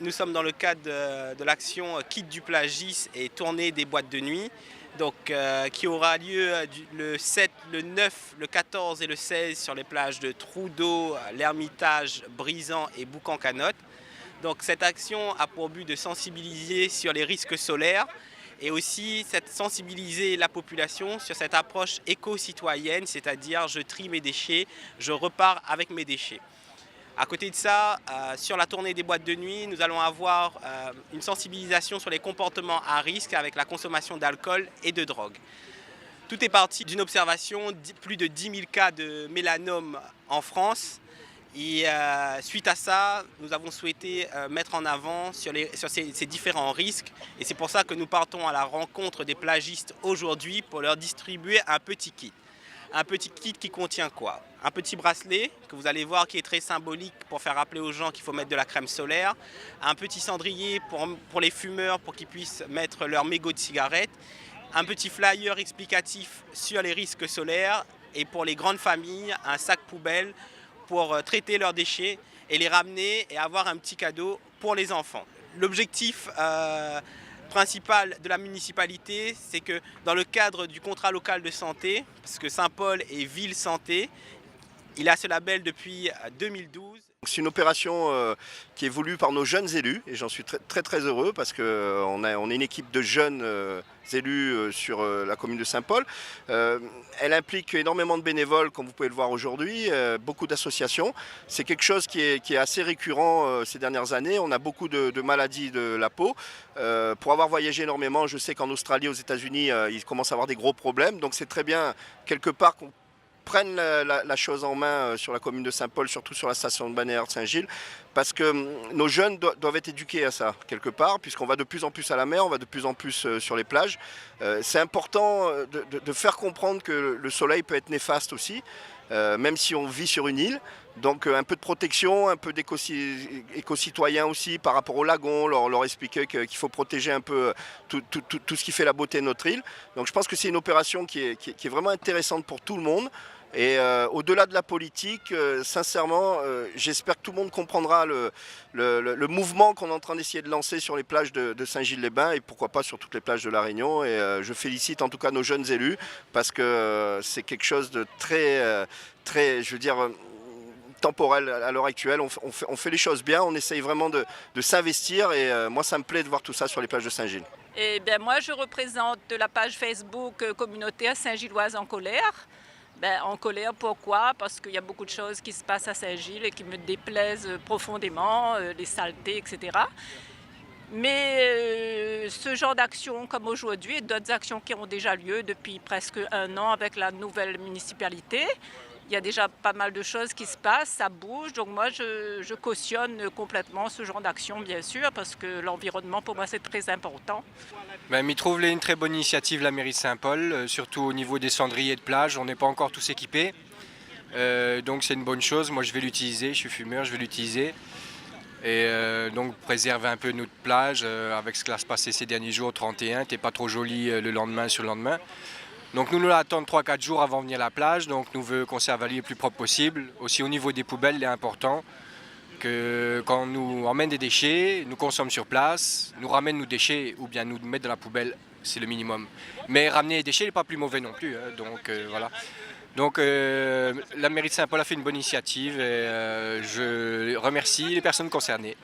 Nous sommes dans le cadre de l'action Quitte du plagiste et tournée des boîtes de nuit, qui aura lieu le 7, le 9, le 14 et le 16 sur les plages de Trou-d'Eau, l'Hermitage, Brisan et Boucan-Canotte. Donc cette action a pour but de sensibiliser sur les risques solaires et aussi sensibiliser la population sur cette approche éco-citoyenne, c'est-à-dire je trie mes déchets, je repars avec mes déchets. À côté de ça, sur la tournée des boîtes de nuit, nous allons avoir une sensibilisation sur les comportements à risque avec la consommation d'alcool et de drogue. Tout est parti d'une observation, plus de 10 000 cas de mélanome en France. Et suite à ça, nous avons souhaité mettre en avant sur ces différents risques. Et c'est pour ça que nous partons à la rencontre des plagistes aujourd'hui pour leur distribuer un petit kit. Un petit kit qui contient quoi? Un petit bracelet que vous allez voir qui est très symbolique pour faire rappeler aux gens qu'il faut mettre de la crème solaire. Un petit cendrier pour les fumeurs pour qu'ils puissent mettre leur mégot de cigarette. Un petit flyer explicatif sur les risques solaires. Et pour les grandes familles, un sac poubelle pour traiter leurs déchets et les ramener et avoir un petit cadeau pour les enfants. L'objectif principal de la municipalité, c'est que dans le cadre du contrat local de santé, parce que Saint-Paul est ville santé, il a ce label depuis 2012. C'est une opération qui est voulue par nos jeunes élus et j'en suis très heureux parce qu'on est une équipe de jeunes élus sur la commune de Saint-Paul. Elle implique énormément de bénévoles comme vous pouvez le voir aujourd'hui, beaucoup d'associations. C'est quelque chose qui est assez récurrent ces dernières années. On a beaucoup de maladies de la peau. Pour avoir voyagé énormément, je sais qu'en Australie, aux États-Unis, ils commencent à avoir des gros problèmes. Donc c'est très bien quelque part qu'on prennent la chose en main sur la commune de Saint-Paul, surtout sur la station de balnéaire de Saint-Gilles, parce que nos jeunes doivent être éduqués à ça, quelque part, puisqu'on va de plus en plus à la mer, on va de plus en plus sur les plages. C'est important de faire comprendre que le soleil peut être néfaste aussi, même si on vit sur une île. Donc un peu de protection, un peu d'éco-citoyen aussi par rapport au lagon, leur expliquer qu'il faut protéger un peu tout ce qui fait la beauté de notre île. Donc je pense que c'est une opération qui est vraiment intéressante pour tout le monde. Et au-delà de la politique, sincèrement, j'espère que tout le monde comprendra le mouvement qu'on est en train d'essayer de lancer sur les plages de Saint-Gilles-les-Bains et pourquoi pas sur toutes les plages de La Réunion. Et je félicite en tout cas nos jeunes élus parce que c'est quelque chose de très, je veux dire, temporel à l'heure actuelle. On fait les choses bien, on essaye vraiment de s'investir et moi ça me plaît de voir tout ça sur les plages de Saint-Gilles. Eh bien, moi je représente la page Facebook communautaire Saint-Gilloise en colère. En colère, pourquoi? Parce qu'il y a beaucoup de choses qui se passent à Saint-Gilles et qui me déplaisent profondément, les saletés, etc. Mais ce genre d'action comme aujourd'hui et d'autres actions qui ont déjà lieu depuis presque un an avec la nouvelle municipalité, il y a déjà pas mal de choses qui se passent, ça bouge. Donc moi, je cautionne complètement ce genre d'action, bien sûr, parce que l'environnement, pour moi, c'est très important. Il trouve une très bonne initiative, la mairie de Saint-Paul, surtout au niveau des cendriers de plage. On n'est pas encore tous équipés, donc c'est une bonne chose. Moi, je vais l'utiliser, je suis fumeur, je vais l'utiliser. Et donc préserver un peu notre plage avec ce qui va se passer ces derniers jours, 31, t'es pas trop joli le lendemain sur le lendemain. Donc nous l'attendons 3-4 jours avant de venir à la plage, donc nous voulons conserver l'île le plus propre possible. Aussi au niveau des poubelles, il est important que quand nous emmène des déchets, nous consommons sur place, nous ramène nos déchets ou bien nous mettre dans la poubelle, c'est le minimum. Mais ramener les déchets n'est pas plus mauvais non plus, hein, donc voilà. Donc la mairie de Saint-Paul a fait une bonne initiative et je remercie les personnes concernées.